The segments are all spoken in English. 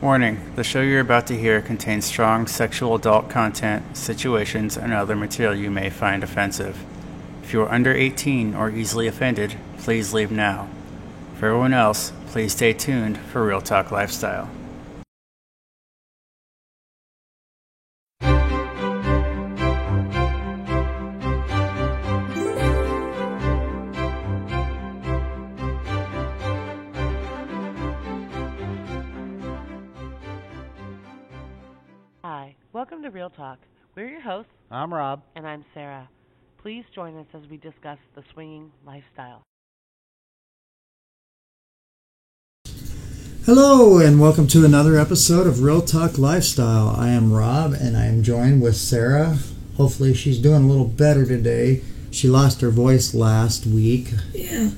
Warning, the show you're about to hear contains strong sexual adult content, situations, and other material you may find offensive. If you are under 18 or easily offended, please leave now. For everyone else, please stay tuned for Real Talk Lifestyle. Hi, welcome to Real Talk. We're your hosts. I'm Rob. And I'm Sarah. Please join us as we discuss the swinging lifestyle. Hello, and welcome to another episode of Real Talk Lifestyle. I am Rob, and I am joined with Sarah. Hopefully she's doing a little better today. She lost her voice last week. Yeah.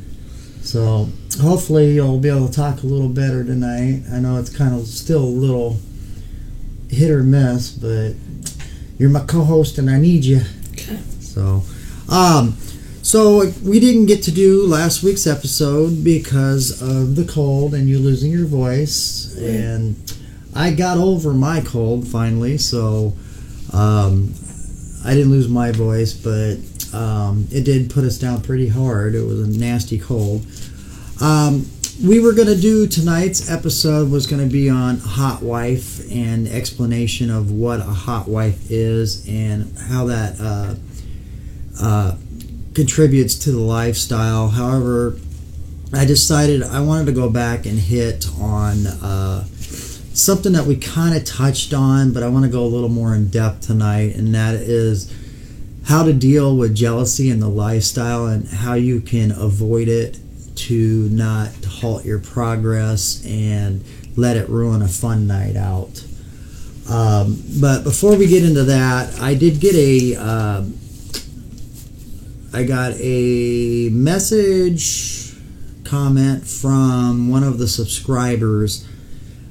So hopefully you'll be able to talk a little better tonight. I know it's kind of still a little hit or miss, but you're my co-host and I need you. Okay. So we didn't get to do last week's episode because of the cold and you losing your voice, and I got over my cold finally, so I didn't lose my voice, but it did put us down pretty hard. It was a nasty cold. We were going to do tonight's episode was going to be on hot wife and explanation of what a hot wife is and how that contributes to the lifestyle. However, I decided I wanted to go back and hit on something that we kind of touched on, but I want to go a little more in depth tonight, and that is how to deal with jealousy in the lifestyle and how you can avoid it to not halt your progress and let it ruin a fun night out. But before we get into that, I did get I got a message comment from one of the subscribers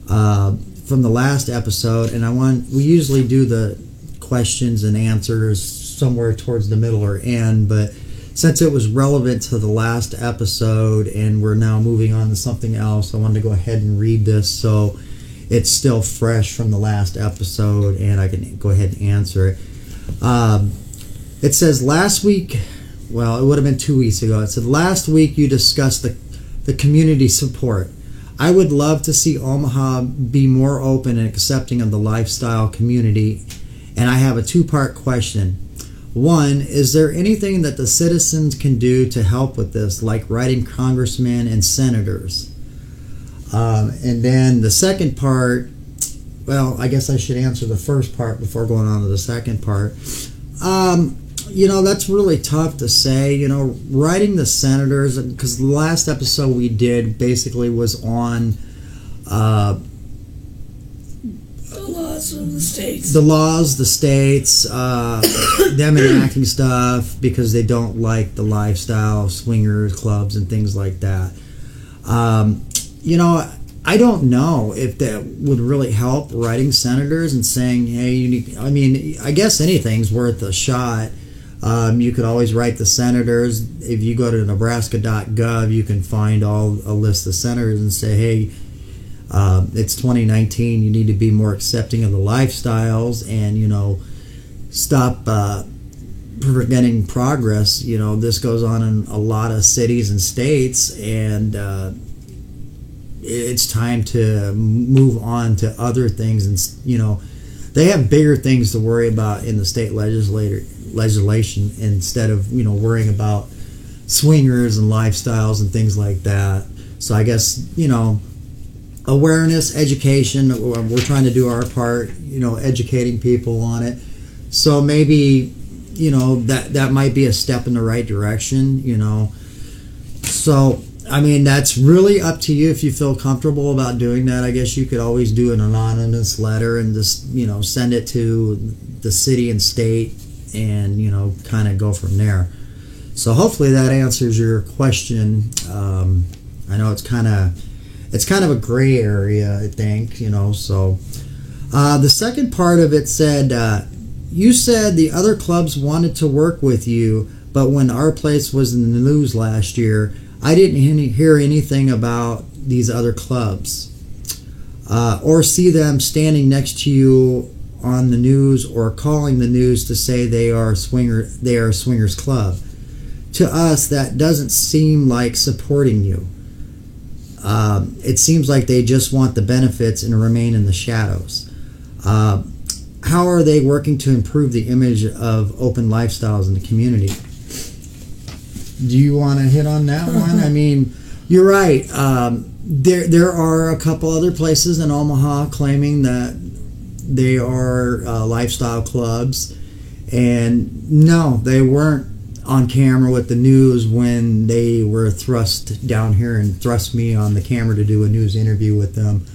from the last episode, and we usually do the questions and answers somewhere towards the middle or end, but since it was relevant to the last episode and we're now moving on to something else, I wanted to go ahead and read this so it's still fresh from the last episode and I can go ahead and answer it. It says last week, well, it would have been 2 weeks ago. It said, last week you discussed the community support. I would love to see Omaha be more open and accepting of the lifestyle community, and I have a two-part question. One, is there anything that the citizens can do to help with this, like writing congressmen and senators? And then the second part, well, I guess I should answer the first part before going on to the second part. That's really tough to say. Writing the senators, because the last episode we did basically was on the laws, the states, them enacting stuff because they don't like the lifestyle, swingers, clubs, and things like that. I don't know if that would really help writing senators and saying, hey, I guess anything's worth a shot. You could always write the senators. If you go to nebraska.gov, you can find a list of senators and say, hey, it's 2019, you need to be more accepting of the lifestyles and, stop preventing progress. This goes on in a lot of cities and states, and it's time to move on to other things. And, they have bigger things to worry about in the state legislation instead of, worrying about swingers and lifestyles and things like that. So I guess, awareness, education, we're trying to do our part, educating people on it. So maybe, that might be a step in the right direction, So, that's really up to you if you feel comfortable about doing that. I guess you could always do an anonymous letter and just, send it to the city and state and, kind of go from there. So hopefully that answers your question. I know it's kind of a gray area, I think, so. The second part of it said, you said the other clubs wanted to work with you, but when our place was in the news last year, I didn't hear anything about these other clubs. or see them standing next to you on the news or calling the news to say they are a swingers club. To us, that doesn't seem like supporting you. It seems like they just want the benefits and remain in the shadows. How are they working to improve the image of open lifestyles in the community? Do you want to hit on that one? I mean, you're right. There are a couple other places in Omaha claiming that they are lifestyle clubs, and no, they weren't on camera with the news when they were thrust down here and thrust me on the camera to do a news interview with them.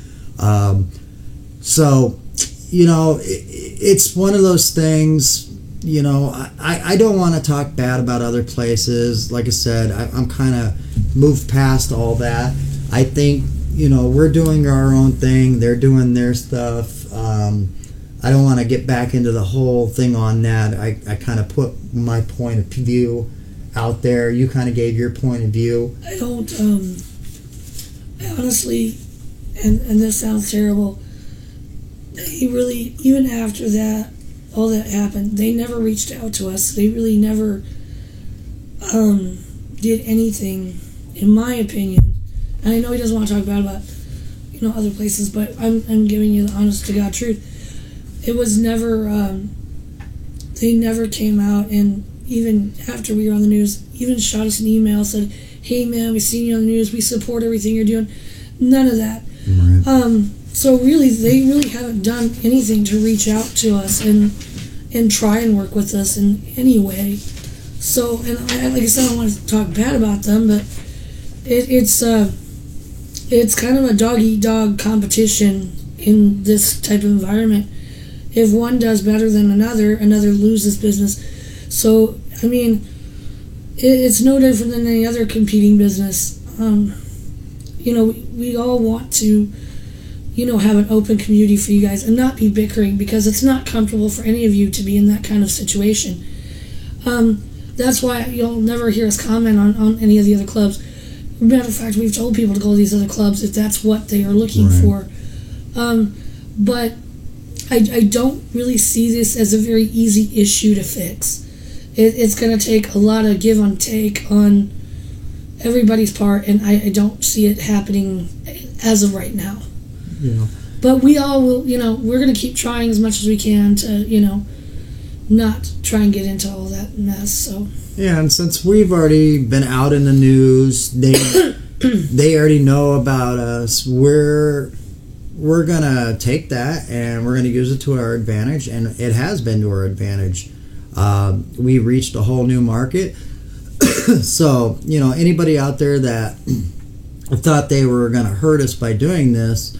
So, you know, it's one of those things. You know, I don't want to talk bad about other places. Like I said, I'm kind of moved past all that. I think, you know, we're doing our own thing. They're doing their stuff. I don't want to get back into the whole thing on that. I kind of put my point of view out there. You kind of gave your point of view. I don't, honestly, and this sounds terrible, they really, even after that, all that happened, they never reached out to us. They really never did anything, in my opinion. And I know he doesn't want to talk bad about, you know, other places, but I'm giving you the honest to God truth. It was never, they never came out, and even after we were on the news, even shot us an email, said, hey man, we've seen you on the news, we support everything you're doing. None of that. Right. So really, they really haven't done anything to reach out to us and try and work with us in any way. So, and like I said, I don't want to talk bad about them, but it's kind of a dog-eat-dog competition in this type of environment. If one does better than another loses business. So, I mean, it's no different than any other competing business. You know, we all want to, you know, have an open community for you guys and not be bickering, because it's not comfortable for any of you to be in that kind of situation. That's why you'll never hear us comment on any of the other clubs. Matter of fact, we've told people to go to these other clubs if that's what they are looking for. But I don't really see this as a very easy issue to fix. It's going to take a lot of give and take on everybody's part, and I don't see it happening as of right now. Yeah. But we all will, you know, we're going to keep trying as much as we can to, you know, not try and get into all that mess. So. Yeah, and since we've already been out in the news, they already know about us. We're gonna take that and we're gonna use it to our advantage, and it has been to our advantage. We reached a whole new market. So, you know, anybody out there that thought they were gonna hurt us by doing this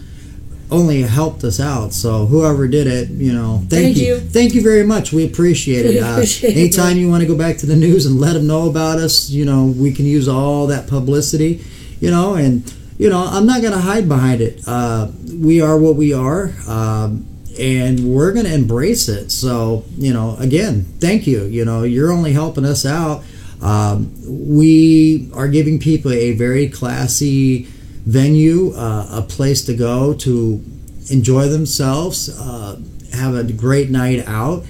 only helped us out. So whoever did it, you know, thank you very much. We appreciate it. Anytime you want to go back to the news and let them know about us, you know, we can use all that publicity, you know, and, you know, I'm not going to hide behind it. We are what we are, and we're going to embrace it. So, you know, again, thank you. You know, you're only helping us out. We are giving people a very classy venue, a place to go to enjoy themselves, have a great night out,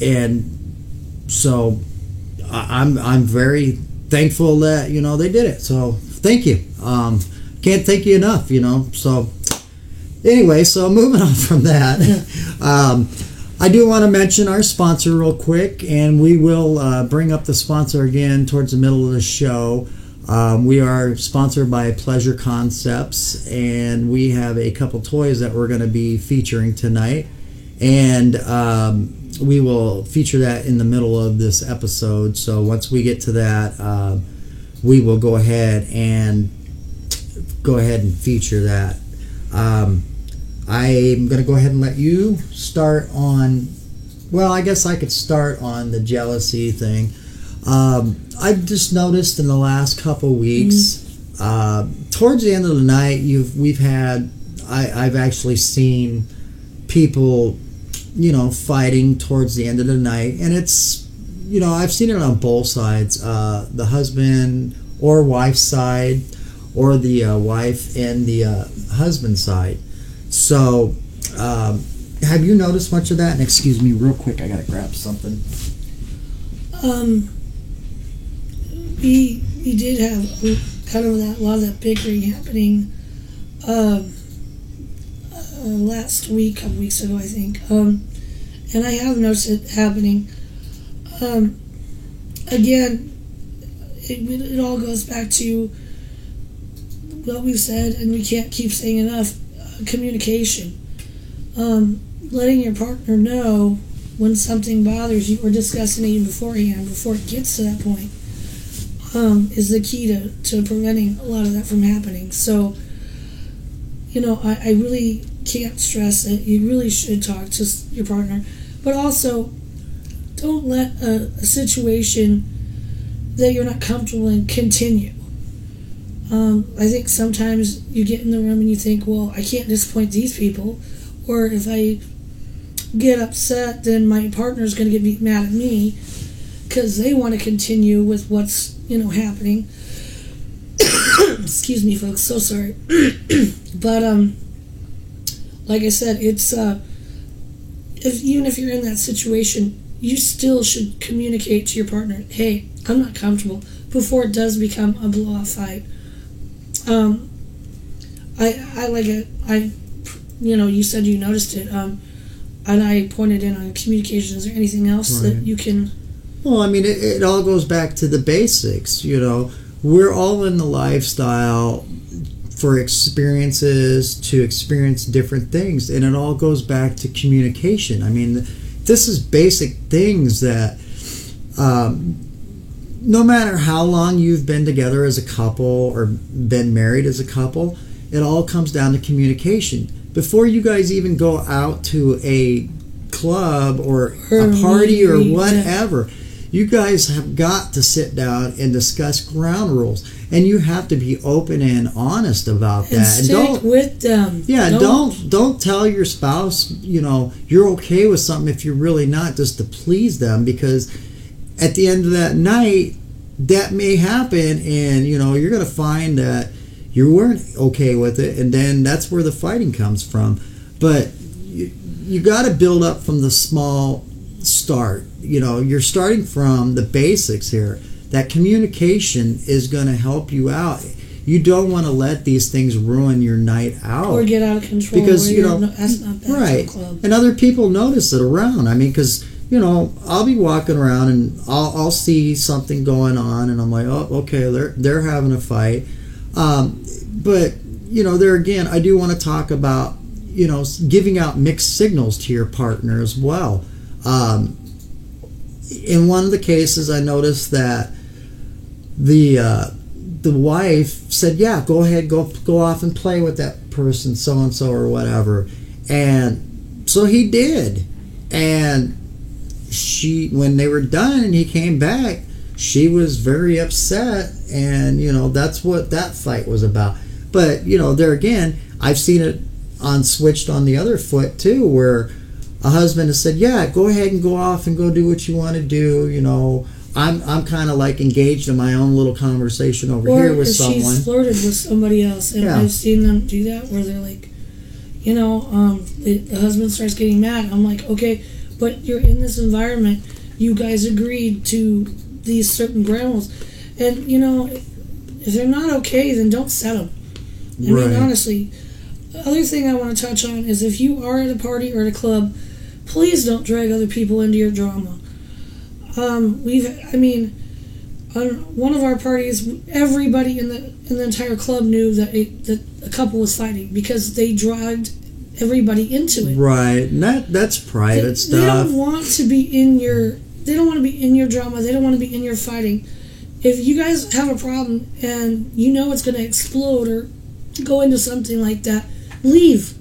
and so I'm very thankful that, you know, they did it. So thank you. Can't thank you enough, you know. So anyway, so moving on from that, I do want to mention our sponsor real quick, and we will bring up the sponsor again towards the middle of the show. We are sponsored by Pleasure Concepts, and we have a couple toys that we're going to be featuring tonight, and we will feature that in the middle of this episode. So once we get to that, we will go ahead and feature that. I'm going to go ahead and let you start on, well, I guess I could start on the jealousy thing. I've just noticed in the last couple weeks, towards the end of the night, I've actually seen people, you know, fighting towards the end of the night, and it's, you know, I've seen it on both sides, the husband or wife side, or the wife and the husband side. So, have you noticed much of that? And excuse me, real quick, I gotta grab something. We did have kind of a lot of that bickering happening last week, a couple weeks ago, I think. And I have noticed it happening. Again, it all goes back to what we've said, and we can't keep saying enough, communication. Letting your partner know when something bothers you, or discussing it even beforehand, before it gets to that point, is the key to preventing a lot of that from happening. So, I really can't stress it. You really should talk to your partner. But also, don't let a situation that you're not comfortable in continue. I think sometimes you get in the room and you think, well, I can't disappoint these people, or if I get upset, then my partner's going to get mad at me because they want to continue with what's happening. Excuse me, folks, so sorry. But like I said, it's even if you're in that situation, you still should communicate to your partner, hey, I'm not comfortable, before it does become a blow-off fight. I like it. You said you noticed it, and I pointed in on communication. Is there anything else that you can? Well, I mean, it all goes back to the basics. We're all in the lifestyle for experiences, to experience different things, and it all goes back to communication. I mean, this is basic things that no matter how long you've been together as a couple or been married as a couple, it all comes down to communication. Before you guys even go out to a club or a party or whatever, you guys have got to sit down and discuss ground rules, and you have to be open and honest about that. And stick with them. Yeah, don't tell your spouse you're okay with something if you're really not, just to please them, because at the end of that night that may happen, and you're going to find that you weren't okay with it, and then that's where the fighting comes from. But you got to build up from the small start. You're starting from the basics here. That communication is going to help you out. You don't want to let these things ruin your night out, or get out of control, because that's not bad right. for a club. And other people notice it around. I mean, because I'll be walking around and I'll see something going on, and I'm like, oh, okay, they're having a fight. But there again, I do want to talk about giving out mixed signals to your partner as well. In one of the cases, I noticed that the wife said, "Yeah, go ahead, go off and play with that person, so and so or whatever," and so he did. And when they were done and he came back, she was very upset, and that's what that fight was about. But there again, I've seen it switched on the other foot too, where a husband has said, "Yeah, go ahead and go off and go do what you want to do." I'm kind of like engaged in my own little conversation over here with someone. Or she's flirted with somebody else, and I've seen them do that, where they're like, the husband starts getting mad. I'm like, okay, but you're in this environment. You guys agreed to these certain ground rules, and if they're not okay, then don't set them. I mean, honestly. The other thing I want to touch on is, if you are at a party or at a club, please don't drag other people into your drama. On one of our parties, everybody in the entire club knew that a couple was fighting, because they dragged everybody into it. Right, and that's private stuff. They don't want to be in your. They don't want to be in your drama. They don't want to be in your fighting. If you guys have a problem and it's going to explode or go into something like that, leave.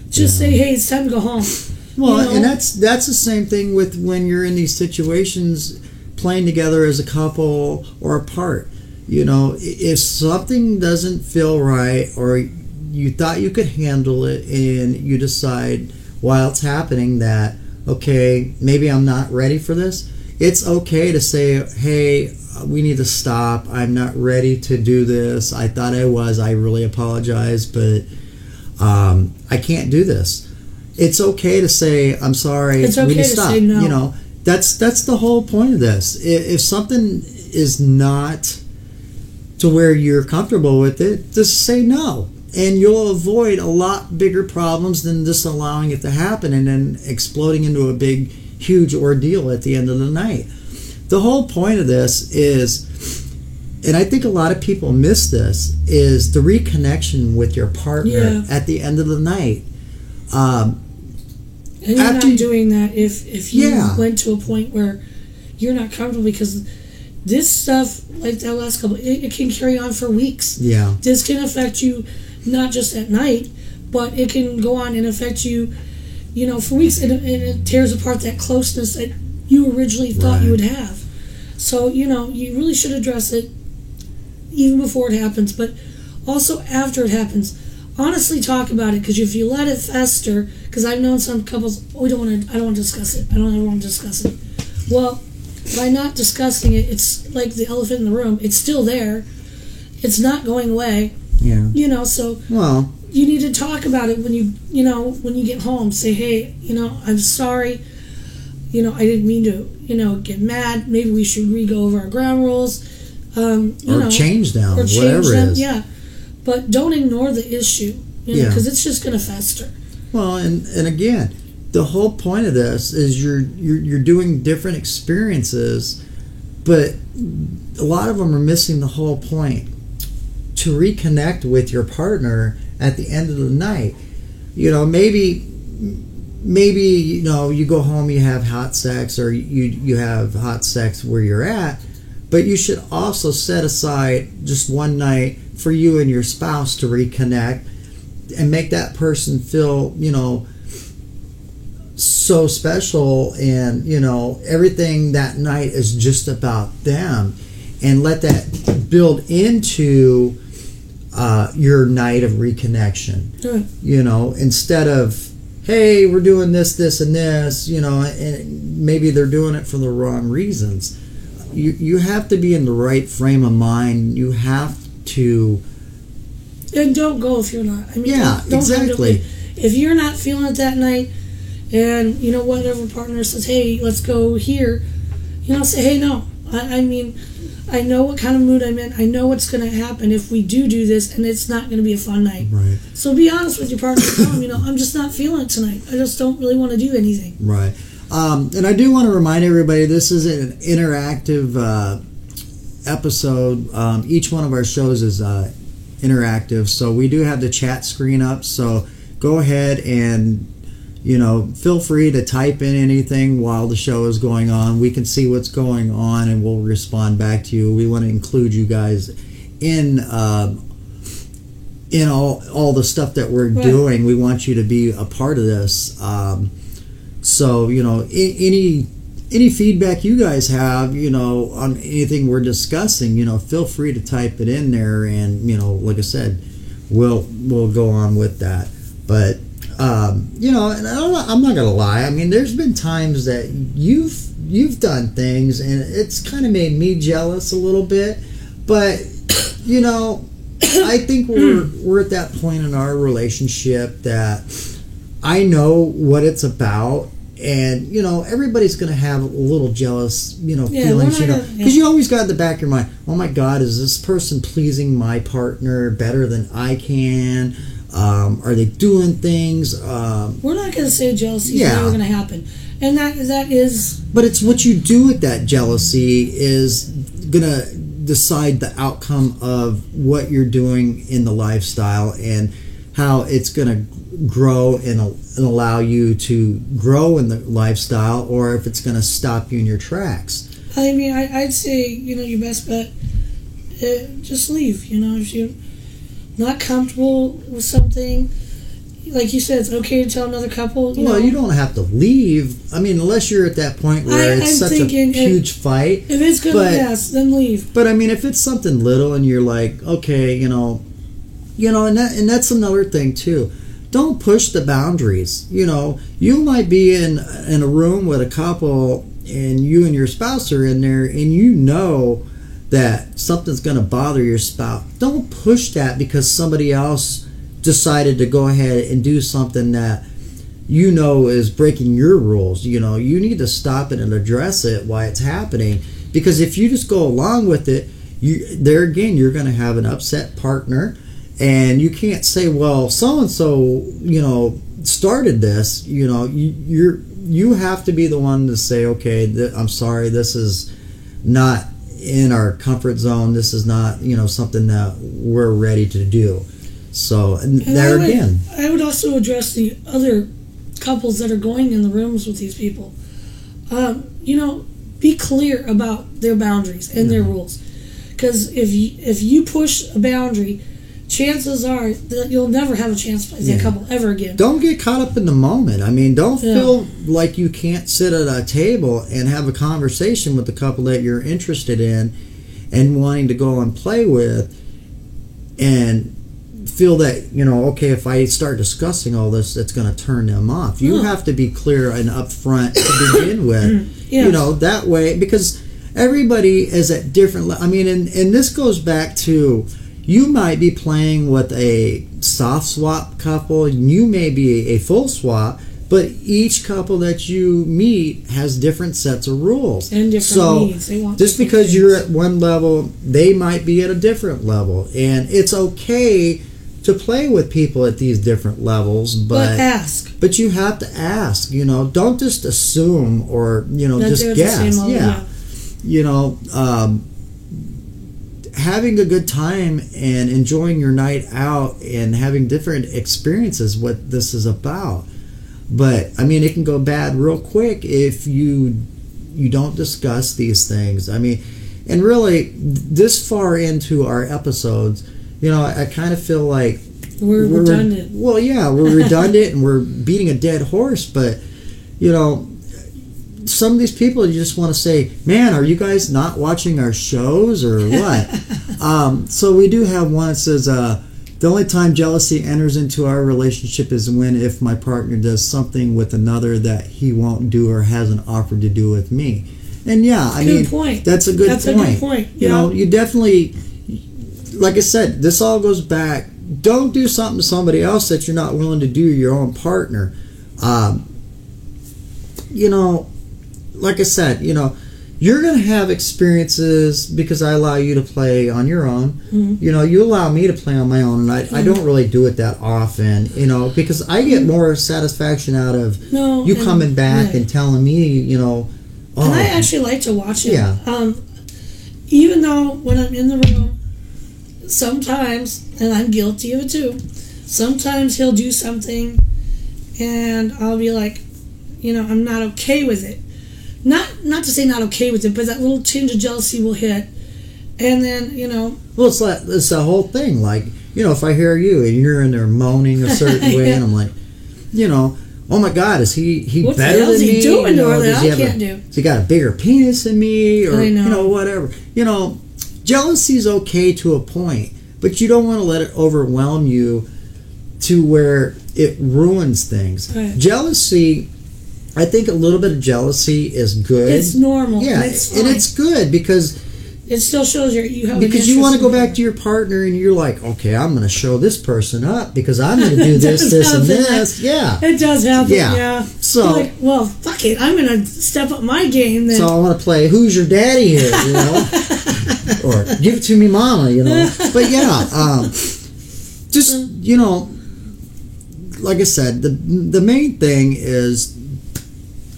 Just say, hey, it's time to go home. Well, and that's the same thing with when you're in these situations, playing together as a couple or apart. If something doesn't feel right, or you thought you could handle it, and you decide while it's happening that, okay, maybe I'm not ready for this, it's okay to say, hey, we need to stop. I'm not ready to do this. I thought I was. I really apologize, but I can't do this. It's okay to say, I'm sorry. It's okay we need to to stop. say no. You know, that's the whole point of this. If something is not to where you're comfortable with it, just say no. And you'll avoid a lot bigger problems than just allowing it to happen and then exploding into a big, huge ordeal at the end of the night. The whole point of this is, and I think a lot of people miss this, is the reconnection with your partner at the end of the night. And you're not doing that if you went to a point where you're not comfortable, because this stuff, like that last couple, it can carry on for weeks. Yeah. This can affect you not just at night, but it can go on and affect you, for weeks, and it tears apart that closeness that you originally thought you would have. So, you really should address it even before it happens, but also after it happens. Honestly, talk about it, because if you let it fester, because I've known some couples, I don't want to discuss it. I don't ever want to discuss it. Well, by not discussing it, it's like the elephant in the room. It's still there. It's not going away. Yeah. So you need to talk about it when you get home. Say, hey, I'm sorry. I didn't mean to, get mad. Maybe we should re-go over our ground rules. Or change them, or whatever it is. Yeah. But don't ignore the issue, because it's just going to fester. Well, and again, the whole point of this is you're doing different experiences, but a lot of them are missing the whole point. To reconnect with your partner at the end of the night, maybe you go home, you have hot sex, or you have hot sex where you're at, but you should also set aside just one night for you and your spouse to reconnect and make that person feel, so special, and, everything that night is just about them, and let that build into your night of reconnection. Instead of, hey, we're doing this, and this, and maybe they're doing it for the wrong reasons. You have to be in the right frame of mind. You have to. And don't go if you're not. Don't exactly. If you're not feeling it that night, and whatever partner says, hey, let's go here, say, hey, no. I know what kind of mood I'm in. I know what's going to happen if we do this, and it's not going to be a fun night. Right. So be honest with your partner. Tell them, I'm just not feeling it tonight. I just don't really want to do anything. Right. And I do want to remind everybody, this is an interactive episode. Each one of our shows is interactive, so we do have the chat screen up. So go ahead and feel free to type in anything while the show is going on. We can see what's going on, and we'll respond back to you. We want to include you guys in all the stuff that we're doing. We want you to be a part of this. So any feedback you guys have, on anything we're discussing, feel free to type it in there, and like I said, we'll go on with that. But and I'm not gonna lie. There's been times that you've done things, and it's kind of made me jealous a little bit. But I think we're at that point in our relationship that I know what it's about. And everybody's going to have a little jealous, feelings, because you always got in the back of your mind, oh my God, is this person pleasing my partner better than I can? Are they doing things? We're not going to say jealousy is never going to happen, and that is. But it's what you do with that jealousy is going to decide the outcome of what you're doing in the lifestyle, and how it's going to grow and allow you to grow in the lifestyle, or if it's going to stop you in your tracks. I'd say, your best bet, just leave. If you're not comfortable with something, like you said, it's okay to tell another couple. You don't have to leave. Unless you're at that point where it's such a huge fight. If it's going to pass, then leave. But if it's something little and you're like, okay, and that's another thing too. Don't push the boundaries. You might be in a room with a couple and you and your spouse are in there, and you know that something's going to bother your spouse, don't push that because somebody else decided to go ahead and do something that you know is breaking your rules. You know, you need to stop it and address it why it's happening, because if you just go along with it, there again you're going to have an upset partner, and you can't say, well, so and so, you know, started this. You know, you have to be the one to say, okay, I'm sorry, this is not in our comfort zone. This is not, you know, something that we're ready to do. So and there again, I would also address the other couples that are going in the rooms with these people. You know, be clear about their boundaries and their rules, because if you push a boundary, chances are that you'll never have a chance with that couple ever again. Don't get caught up in the moment. I mean, don't feel like you can't sit at a table and have a conversation with the couple that you're interested in and wanting to go and play with, and feel that, you know, okay, if I start discussing all this, it's going to turn them off. You have to be clear and upfront to begin with. You know, that way, because everybody is at different I mean, and this goes back to, you might be playing with a soft swap couple, and you may be a full swap, but each couple that you meet has different sets of rules and different needs. They want just because you're at one level, they might be at a different level, and it's okay to play with people at these different levels, but ask. But you have to ask. You know, don't just assume or, you know, that just guess. You know, having a good time and enjoying your night out and having different experiences, what this is about. But I mean, it can go bad real quick if you don't discuss these things. I mean, and really, this far into our episodes, you know, I kind of feel like we're redundant. Well, yeah, we're redundant and we're beating a dead horse. But, you know, some of these people, you just want to say, man, are you guys not watching our shows or what? So we do have one that says, the only time jealousy enters into our relationship is if my partner does something with another that he won't do or hasn't offered to do with me. And yeah, I mean, point. That's a good point. You know, you definitely, like I said, this all goes back. Don't do something to somebody else that you're not willing to do to your own partner. You know, like I said, you know, you're going to have experiences because I allow you to play on your own. Mm-hmm. You know, you allow me to play on my own, and I don't really do it that often, you know, because I get more satisfaction out of you coming back and telling me, you know. Oh, and I actually like to watch it. Yeah. Even though when I'm in the room, sometimes, and I'm guilty of it too, sometimes he'll do something and I'll be like, you know, I'm not okay with it. Not to say not okay with it, but that little tinge of jealousy will hit. And then, you know. Well, it's the whole thing. Like, you know, if I hear you and you're in there moaning a certain way, and I'm like, you know, oh my God, is he what better the hell than is he me? doing You know, that I can't do? Has he got a bigger penis than me? Or, you know, whatever. You know, jealousy is okay to a point, but you don't want to let it overwhelm you to where it ruins things. Right. Jealousy, I think a little bit of jealousy is good. It's normal. Yeah, and it's good because it still shows you have because you want to go back to your partner and you're like, okay, I'm going to show this person up because I'm going to do this, this, and this. Yeah, it does happen. Yeah. So, you're like, well, fuck it, I'm going to step up my game. Then. So I want to play Who's Your Daddy here, you know, or Give It to Me, Mama, you know. But yeah, just you know, like I said, the main thing is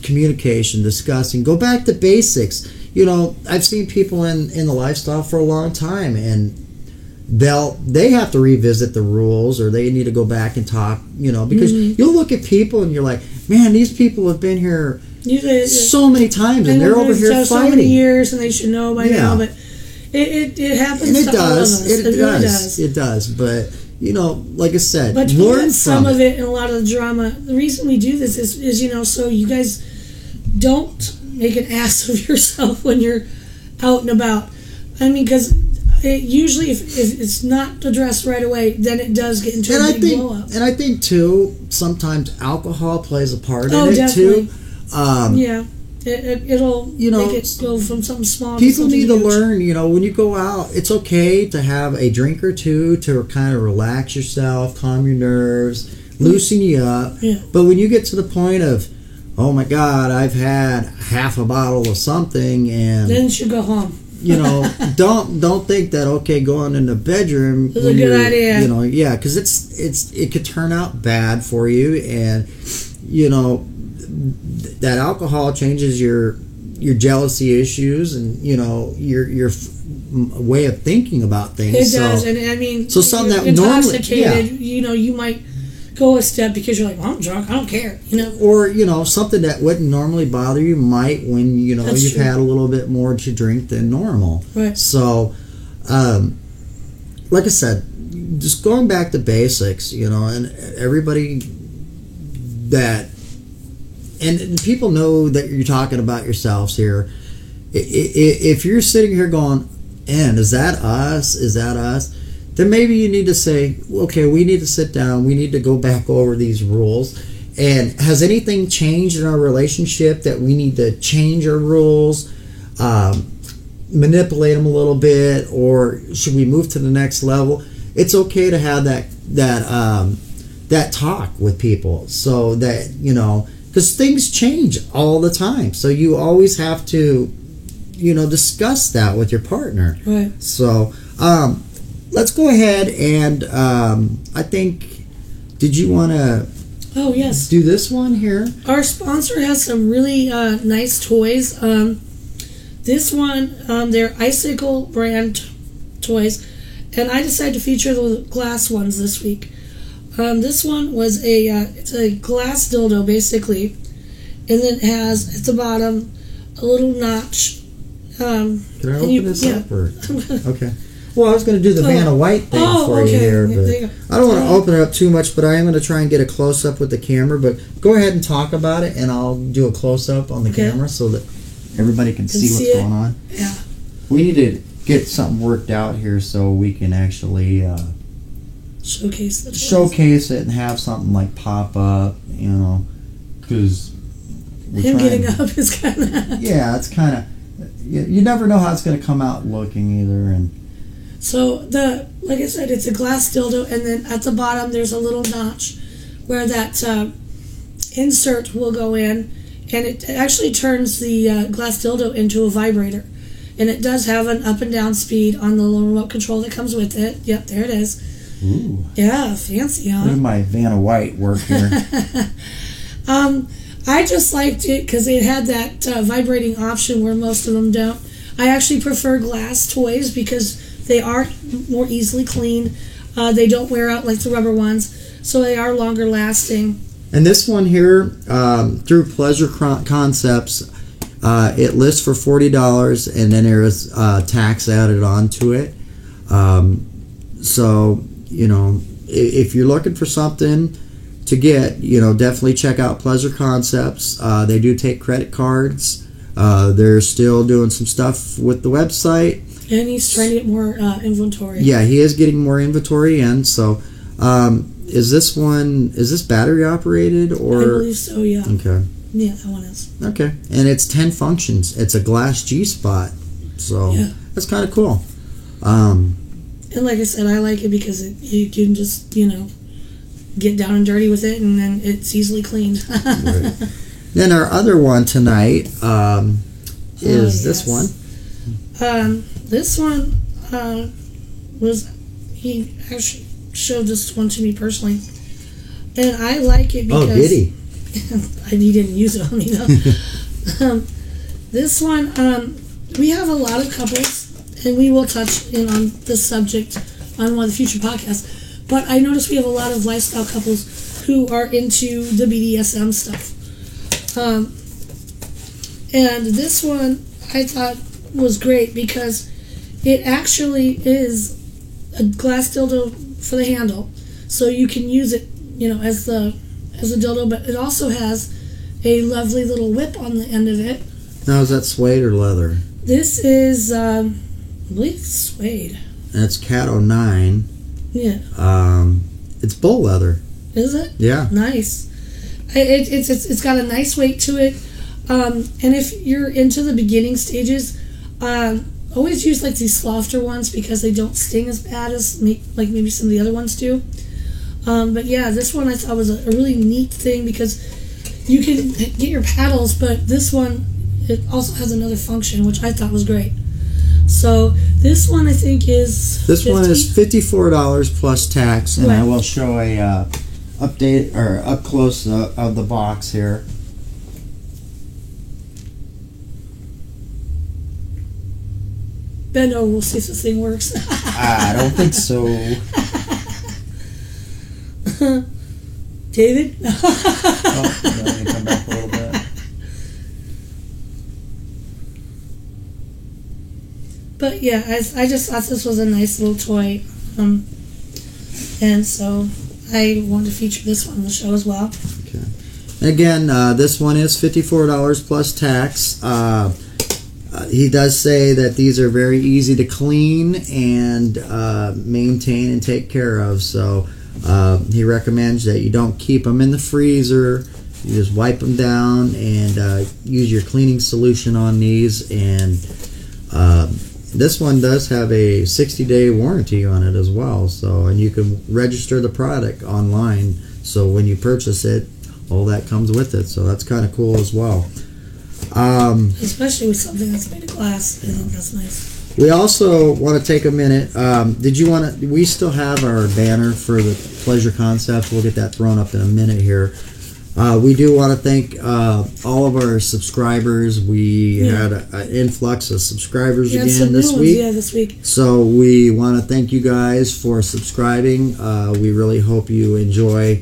communication, discussing. Go back to basics. You know, I've seen people in the lifestyle for a long time, and they have to revisit the rules, or they need to go back and talk. You know, because you'll look at people and you're like, man, these people have been here so many times, and they're over here fighting so many years, and they should know by now. But it happens. And it to all of us. It really does. It does. But you know, like I said, but learn from some of it and a lot of the drama. The reason we do this is you know, so you guys don't make an ass of yourself when you're out and about. I mean, because usually if it's not addressed right away, then it does get into a big blow up. And I think too, sometimes alcohol plays a part in it definitely. too. Yeah. It'll make it go from something small to people something need to huge. learn, when you go out, it's okay to have a drink or two to kind of relax yourself, calm your nerves, loosen you up. Yeah. But when you get to the point of, oh my God, I've had half a bottle of something, and Then you should go home. don't think that going in the bedroom Is a good idea. because it could turn out bad for you, and that alcohol changes your jealousy issues and your way of thinking about things. It does, and I mean, so something that intoxicated, you might go a step because you're like, well, I'm drunk, I don't care, Or something that wouldn't normally bother you might when That's you've true. had a little bit more to drink than normal. Right. So, like I said, just going back to basics, and everybody that. And people know that you're talking about yourselves here. If you're sitting here going, and is that us? Is that us? Then maybe you need to say, okay, we need to sit down. We need to go back over these rules. And has anything changed in our relationship that we need to change our rules, manipulate them a little bit, or should we move to the next level? It's okay to have that talk with people, so that because things change all the time. So you always have to, discuss that with your partner. Right. So let's go ahead and I think, did you want to Oh, yes. do this one here? Our sponsor has some really nice toys. This one, they're Icicle brand toys, and I decided to feature the glass ones this week. This one was it's a glass dildo basically, and then it has at the bottom a little notch. Can I open this yeah. up? Or? Okay. Well, I was going to do the Vanna White thing for you okay. here, There you but go. I don't want to open it up too much, but I am going to try and get a close-up with the camera. But go ahead and talk about it, and I'll do a close-up on the Okay. camera so that everybody can see what's it. going on. Yeah. We need to get something worked out here so we can actually Showcase the toys. showcase it and have something like pop up, because Him getting up is kind of... Yeah, it's kind of... You never know how it's going to come out looking either, and... So, like I said, it's a glass dildo, and then at the bottom there's a little notch where that insert will go in, and it actually turns the glass dildo into a vibrator. And it does have an up and down speed on the little remote control that comes with it. Yep, there it is. Ooh. Yeah, fancy, huh? Look at my Vanna White work here. I just liked it because it had that vibrating option where most of them don't. I actually prefer glass toys because they are more easily cleaned. They don't wear out like the rubber ones, so they are longer lasting. And this one here, through Pleasure Concepts, it lists for $40, and then there is tax added onto it. So, if you're looking for something to get, definitely check out Pleasure Concepts. They do take credit cards. They're still doing some stuff with the website. And he's trying to get more inventory. Yeah, he is getting more inventory in. So, is this battery operated, or? I believe so, yeah. Okay. Yeah, that one is. Okay, and it's 10 functions. It's a glass G-spot, so Yeah. that's kind of cool. And like I said, I like it because you can just, get down and dirty with it, and then it's easily cleaned. Right. Then our other one tonight is this one. This one he actually showed this one to me personally, and I like it because... Oh, did he? he didn't use it on me though. This one, we have a lot of couples, and we will touch in on this subject on one of the future podcasts, but I noticed we have a lot of lifestyle couples who are into the BDSM stuff. And this one I thought was great because it actually is a glass dildo for the handle, so you can use it, as a dildo, but it also has a lovely little whip on the end of it. Now, is that suede or leather? This is, I believe it's suede. That's Cat 09. Yeah. It's bull leather. Is it? Yeah. Nice. It's got a nice weight to it. And if you're into the beginning stages, always use like these softer ones because they don't sting as bad as like maybe some of the other ones do. But yeah, this one I thought was a really neat thing because you can get your paddles, but this one, it also has another function, which I thought was great. So this one I think is This one is $54 plus tax, and I Right. will show a update or up close of the box here. Bend over, we'll see if this thing works. I don't think so. David? Oh, let me come back a little bit. But yeah, I just thought this was a nice little toy. And so I wanted to feature this one on the show as well. Okay. Again, this one is $54 plus tax. He does say that these are very easy to clean and maintain and take care of. So he recommends that you don't keep them in the freezer. You just wipe them down and use your cleaning solution on these. And this one does have a 60-day warranty on it as well. So, and you can register the product online. So when you purchase it, all that comes with it. So that's kind of cool as well. Especially with something that's made of glass. I think that's nice. We also want to take a minute. Did you want to? We still have our banner for the Pleasure Concepts. We'll get that thrown up in a minute here. We do want to thank all of our subscribers. We had an influx of subscribers We had again some new this ones, week. yeah, this week. So we want to thank you guys for subscribing. We really hope you enjoy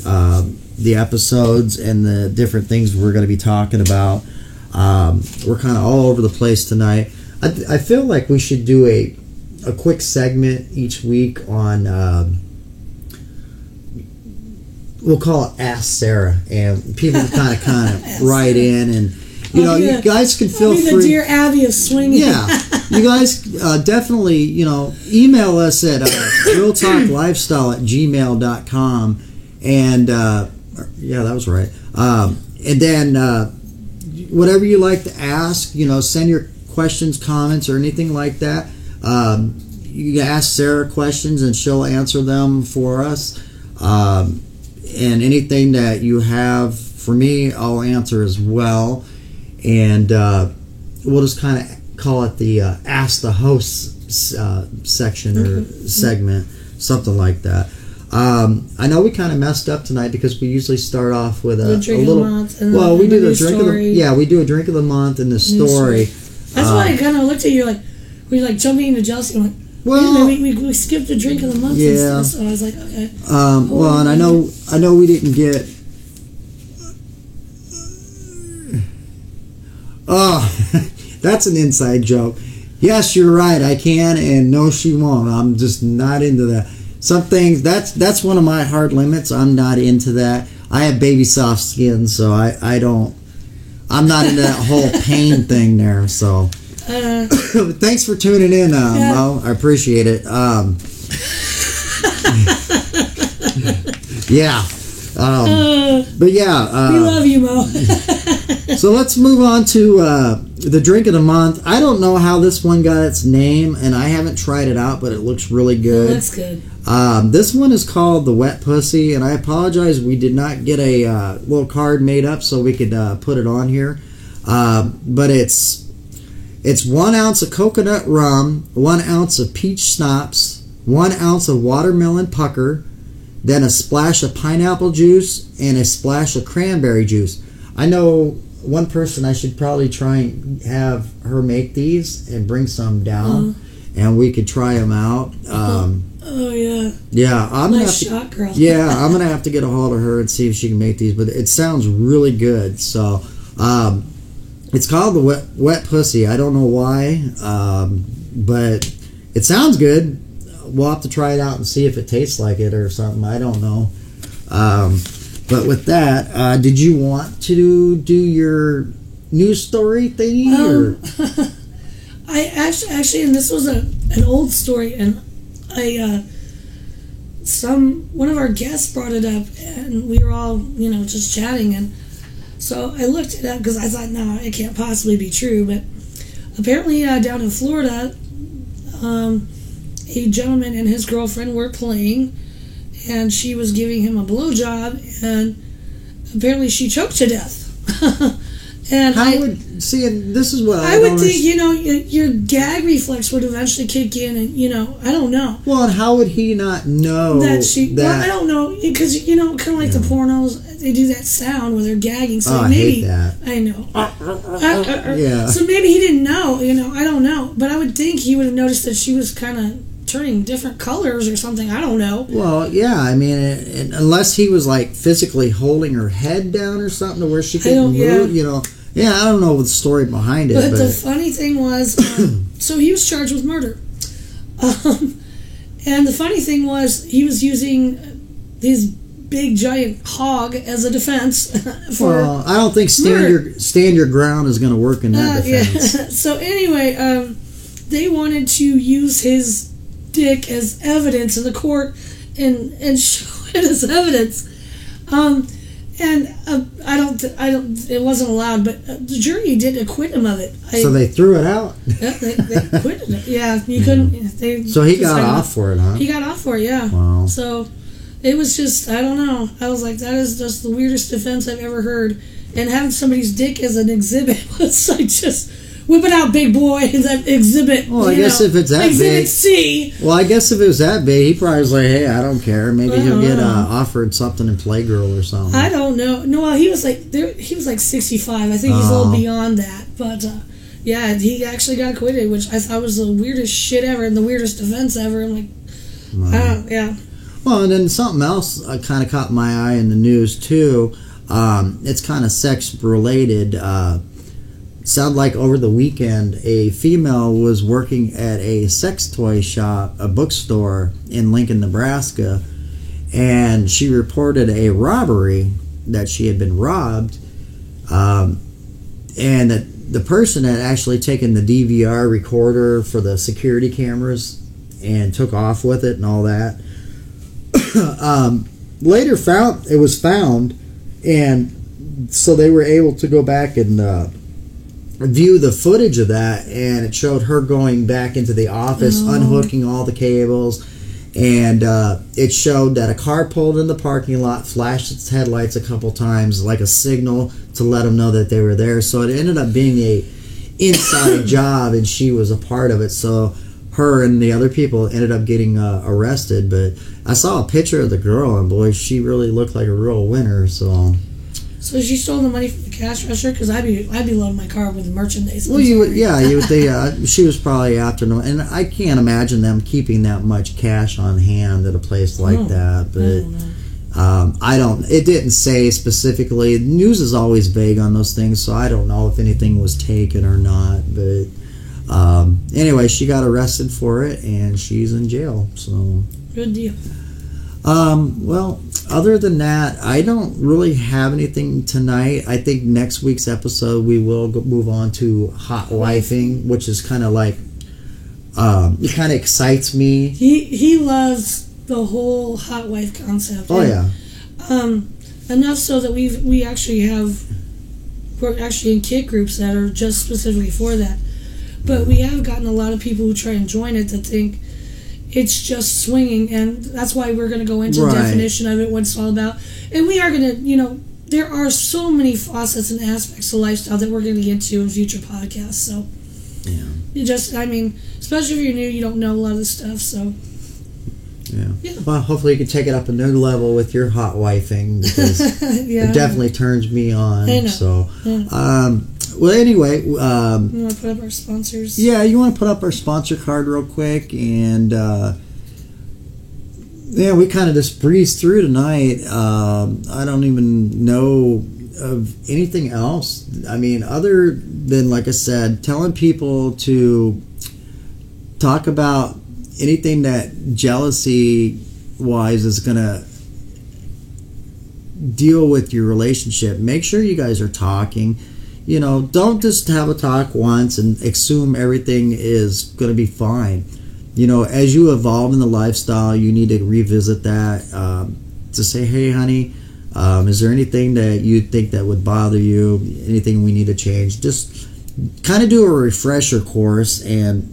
the episodes and the different things we're going to be talking about. We're kind of all over the place tonight. I feel like we should do a quick segment each week on we'll call it Ask Sarah, and people kind of write in, and you guys can feel I'll be free. the Dear Abby of swinging. Yeah, you guys definitely email us at realtalklifestyle@gmail.com, and yeah, that was right. And then whatever you like to ask, send your questions, comments, or anything like that. You can ask Sarah questions and she'll answer them for us. And anything that you have for me, I'll answer as well. And we'll just kind of call it the Ask the Host section or segment, something like that. I know we kind of messed up tonight because we usually start off with a drink little. of the month and Well, we do the news drink story. we do a drink of the month and the story. That's why I kind of looked at you like, were you like jumping into jealousy? I'm like, Well, we skipped a drink of the month and stuff, so I was like, okay. Well, and I know we didn't get. Oh, that's an inside joke. Yes, you're right. I can, and no, she won't. I'm just not into that. Some things that's one of my hard limits. I'm not into that. I have baby soft skin, so I don't. I'm not into that whole pain thing there. So, thanks for tuning in, Mo. I appreciate it. Yeah. But yeah. We love you, Mo. So let's move on to the drink of the month. I don't know how this one got its name, and I haven't tried it out, but it looks really good. That's good. This one is called the Wet Pussy, and I apologize we did not get a little card made up so we could put it on here. But it's 1 ounce of coconut rum, 1 ounce of peach schnapps, 1 ounce of watermelon pucker, then a splash of pineapple juice, and a splash of cranberry juice. I know one person I should probably try and have her make these and bring some down, and we could try them out. Oh yeah. Yeah, I'm gonna have to, shot, girl. yeah, I'm gonna have to get a hold of her and see if she can make these. But it sounds really good. So, it's called the Wet Pussy. I don't know why, but it sounds good. We'll have to try it out and see if it tastes like it or something. I don't know. But with that, did you want to do your news story thingy? Or? I actually, and this was an old story, and one of our guests brought it up, and we were all just chatting, and So I looked it up because I thought, no, it can't possibly be true. But apparently down in Florida, a gentleman and his girlfriend were playing, and she was giving him a blowjob, and apparently she choked to death. And this is what I would think, your gag reflex would eventually kick in, and I don't know. Well, and how would he not know that? Well, I don't know, because kind of like the pornos, they do that sound when they're gagging. So I maybe hate that. I know. Yeah. So maybe he didn't know. I don't know, but I would think he would have noticed that she was kind of turning different colors or something. I don't know. Well, yeah, I mean, unless he was like physically holding her head down or something to where she couldn't move, Yeah, I don't know the story behind it. But the funny thing was, so he was charged with murder. And the funny thing was, he was using his big giant hog as a defense Well, I don't think stand your ground is going to work in that defense. Yeah. So anyway, they wanted to use his dick as evidence in the court and show it as evidence. And I don't. It wasn't allowed, but the jury did acquit him of it. So they threw it out. Yeah, they acquitted it. Yeah, you couldn't. So he got off for it, huh? He got off for it. Yeah. Wow. So it was just, I don't know. I was like, that is just the weirdest defense I've ever heard. And having somebody's dick as an exhibit was like just whip it out, big boy. That exhibit. Well, I guess if it's that exhibit big. C. Well, I guess if it was that big, he probably was like, hey, I don't care. Maybe he'll get offered something in Playgirl or something. I don't know. No, well, he was like 65. I think he's a little beyond that. But yeah, he actually got acquitted, which I thought was the weirdest shit ever and the weirdest defense ever. I'm like, yeah. Well, and then something else kind of caught my eye in the news too. It's kind of sex related. Sound like over the weekend, a female was working at a sex toy shop, a bookstore in Lincoln, Nebraska, and she reported a robbery, that she had been robbed, and that the person had actually taken the DVR recorder for the security cameras and took off with it and all that. Later it was found, and so they were able to go back and view the footage of that, and it showed her going back into the office, unhooking all the cables, and it showed that a car pulled in the parking lot, flashed its headlights a couple times like a signal to let them know that they were there. So it ended up being a inside job, and she was a part of it. So her and the other people ended up getting arrested. But I saw a picture of the girl, and boy, she really looked like a real winner. So she stole the money from the cash register? Because I'd be loading my car with merchandise. Well, you would she was probably after them, and I can't imagine them keeping that much cash on hand at a place like that. But I don't. It didn't say specifically. The news is always vague on those things, so I don't know if anything was taken or not. But anyway, she got arrested for it, and she's in jail. So good deal. Well, other than that, I don't really have anything tonight. I think next week's episode we will move on to hot wifing, which is kind of like it kind of excites me. He loves the whole hot wife concept. Oh yeah. Enough so that we're actually in kit groups that are just specifically for that. But we have gotten a lot of people who try and join it that think it's just swinging, and that's why we're going to go into the definition of it, what it's all about. And we are going to, there are so many facets and aspects of lifestyle that we're going to get to in future podcasts. So, especially if you're new, you don't know a lot of this stuff. So, yeah. Well, hopefully you can take it up a new level with your hot wifing, because it definitely turns me on. I know. So, well, anyway, you want to put up our sponsors? Yeah, you want to put up our sponsor card real quick, and we kind of just breezed through tonight. I don't even know of anything else. I mean, other than, like I said, telling people to talk about anything that jealousy-wise is going to deal with your relationship. Make sure you guys are talking. Don't just have a talk once and assume everything is going to be fine. As you evolve in the lifestyle, you need to revisit that to say, hey, honey, Is there anything that you think that would bother you? Anything we need to change? Just kind of do a refresher course, and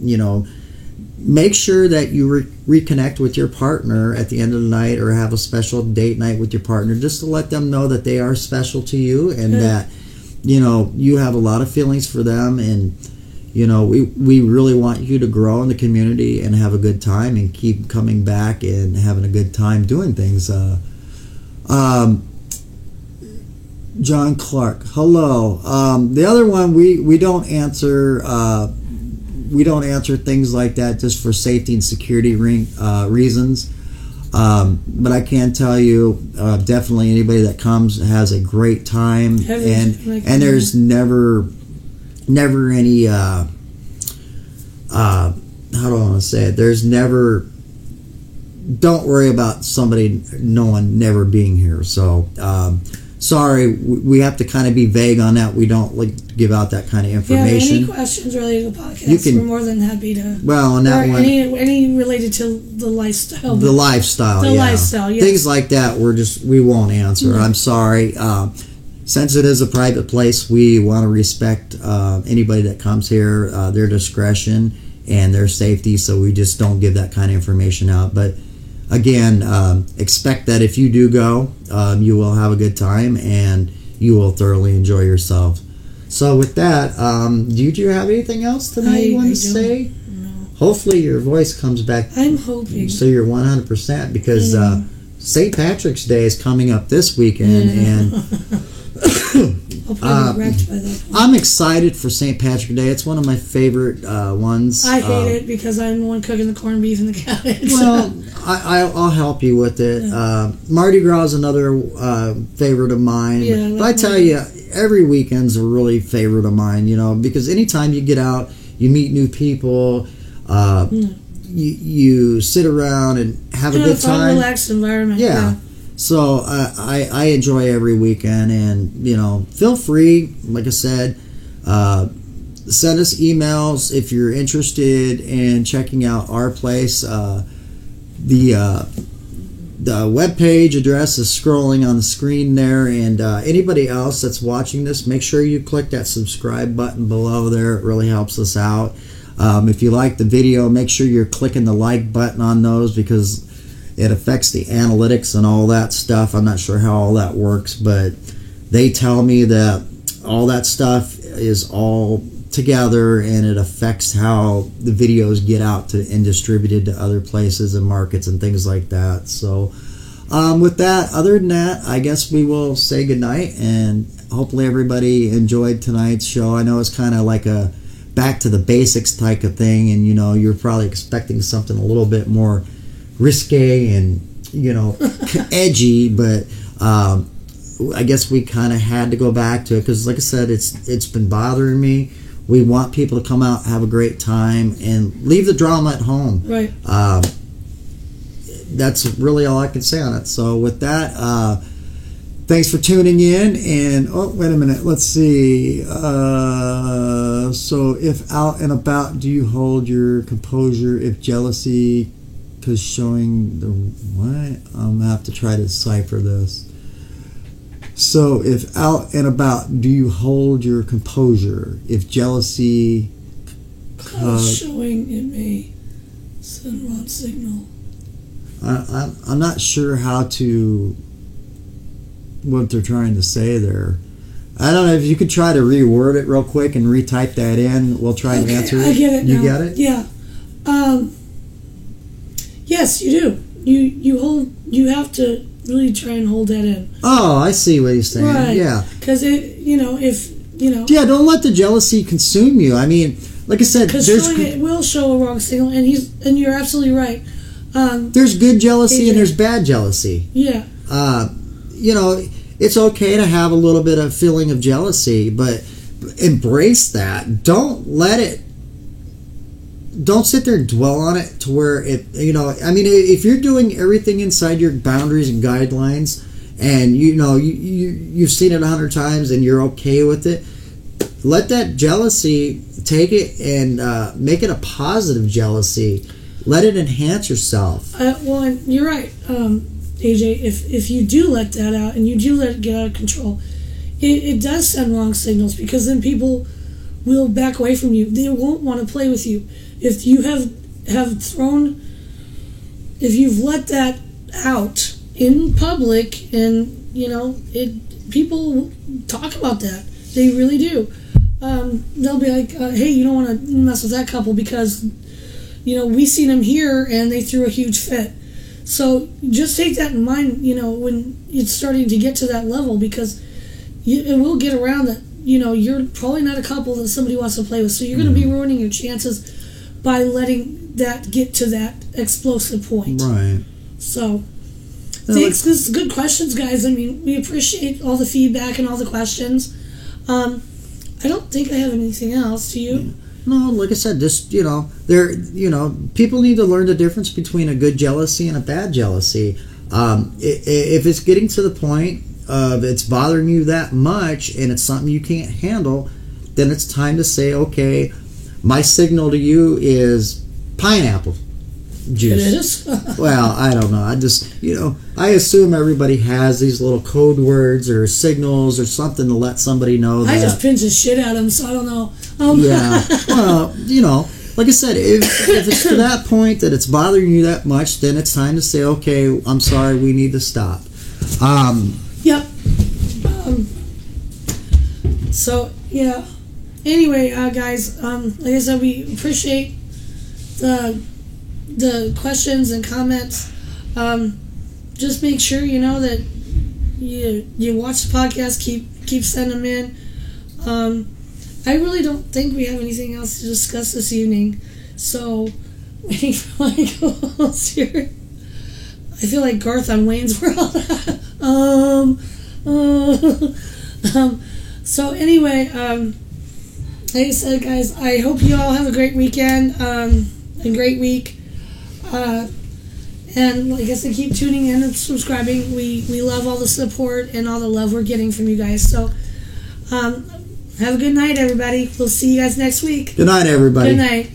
make sure that you reconnect with your partner at the end of the night, or have a special date night with your partner, just to let them know that they are special to you, and that you have a lot of feelings for them, and we really want you to grow in the community and have a good time and keep coming back and having a good time doing things. John Clark, hello. The other one, we don't answer things like that just for safety and security reasons. But I can tell you, definitely anybody that comes has a great time, and there's never any how do I want to say it? There's never. Don't worry about no one never being here. So. Sorry, we have to kind of be vague on that. We don't like to give out that kind of information. Yeah, any questions related to the podcast, we're more than happy to. Well, on that one, any related to the lifestyle. The lifestyle, yes. Things like that, we won't answer. I'm sorry. Since it is a private place, we want to respect anybody that comes here, their discretion and their safety. So we just don't give that kind of information out. But again, expect that if you do go, you will have a good time and you will thoroughly enjoy yourself. So with that, do you have anything else tonight you want to say? No. Hopefully your voice comes back. I'm hoping. So you're 100%, because St. Patrick's Day is coming up this weekend, and I'll probably be wrecked by that point. I'm excited for St. Patrick's Day. It's one of my favorite ones. I hate it because I'm the one cooking the corned beef and the cabbage. Well, I'll help you with it. Mardi Gras is another favorite of mine. Yeah, but I tell you, every weekend's a really favorite of mine, because anytime you get out, you meet new people, you sit around and have a good time. Relaxed environment. Yeah. So I enjoy every weekend, and feel free, like I said, send us emails if you're interested in checking out our place. The webpage address is scrolling on the screen there, and anybody else that's watching this, make sure you click that subscribe button below there. It really helps us out. If you like the video, make sure you're clicking the like button on those, because it affects the analytics and all that stuff. I'm not sure how all that works, but they tell me that all that stuff is all together, and it affects how the videos get out to and distributed to other places and markets and things like that. So with that, other than that, I guess we will say goodnight, and hopefully everybody enjoyed tonight's show. I know it's kind of like a back to the basics type of thing, and you're probably expecting something a little bit more risque and edgy, but I guess we kind of had to go back to it, because like I said, it's been bothering me. We want people to come out, have a great time, and leave the drama at home. Right. That's really all I can say on it. So with that, thanks for tuning in. And wait a minute, let's see. So if out and about, do you hold your composure if jealousy? Because showing the what? I'm gonna have to try to decipher this. So if out and about, do you hold your composure if jealousy? Showing it may send wrong signal. I'm not sure what they're trying to say there. I don't know if you could try to reword it real quick and retype that in. We'll try and answer it. I get it now. You get it? Yeah. Yes, you do. You have to really try and hold that in. Oh, I see what he's saying. Right. Yeah. Because Yeah, don't let the jealousy consume you. I mean, like I said, because it will show a wrong signal, and you're absolutely right. There's good jealousy and there's bad jealousy. Yeah. It's okay to have a little bit of feeling of jealousy, but embrace that. Don't sit there and dwell on it to where if you're doing everything inside your boundaries and guidelines, and you've seen it 100 times and you're okay with it, let that jealousy, take it and make it a positive jealousy. Let it enhance yourself. Well, you're right. AJ, if you do let that out and you do let it get out of control, it does send wrong signals, because then people will back away from you. They won't want to play with you. If you if you've let that out in public, and people talk about that. They really do. They'll be like, hey, you don't want to mess with that couple because, we seen them here and they threw a huge fit. So just take that in mind, when it's starting to get to that level, because it will get around that, you're probably not a couple that somebody wants to play with. So you're going to be ruining your chances by letting that get to that explosive point. Right. So, thanks. This is good questions, guys. I mean, we appreciate all the feedback and all the questions. I don't think I have anything else. Do you? No, like I said, just people need to learn the difference between a good jealousy and a bad jealousy. If it's getting to the point of it's bothering you that much and it's something you can't handle, then it's time to say, okay, my signal to you is pineapple juice. It is? Well, I don't know. I just, I assume everybody has these little code words or signals or something to let somebody know that. I just pinch the shit out of them, so I don't know. Yeah. Well, like I said, if it's to that point that it's bothering you that much, then it's time to say, okay, I'm sorry, we need to stop. Yep. So, yeah. Anyway, guys, like I said, we appreciate the questions and comments. Just make sure that you watch the podcast. Keep sending them in. I really don't think we have anything else to discuss this evening. So, waiting for my co-host here. I feel like Garth on Wayne's World. So anyway, like I said, guys, I hope you all have a great weekend, a great week. And like I said, keep tuning in and subscribing. We love all the support and all the love we're getting from you guys. So, have a good night, everybody. We'll see you guys next week. Good night, everybody. Good night.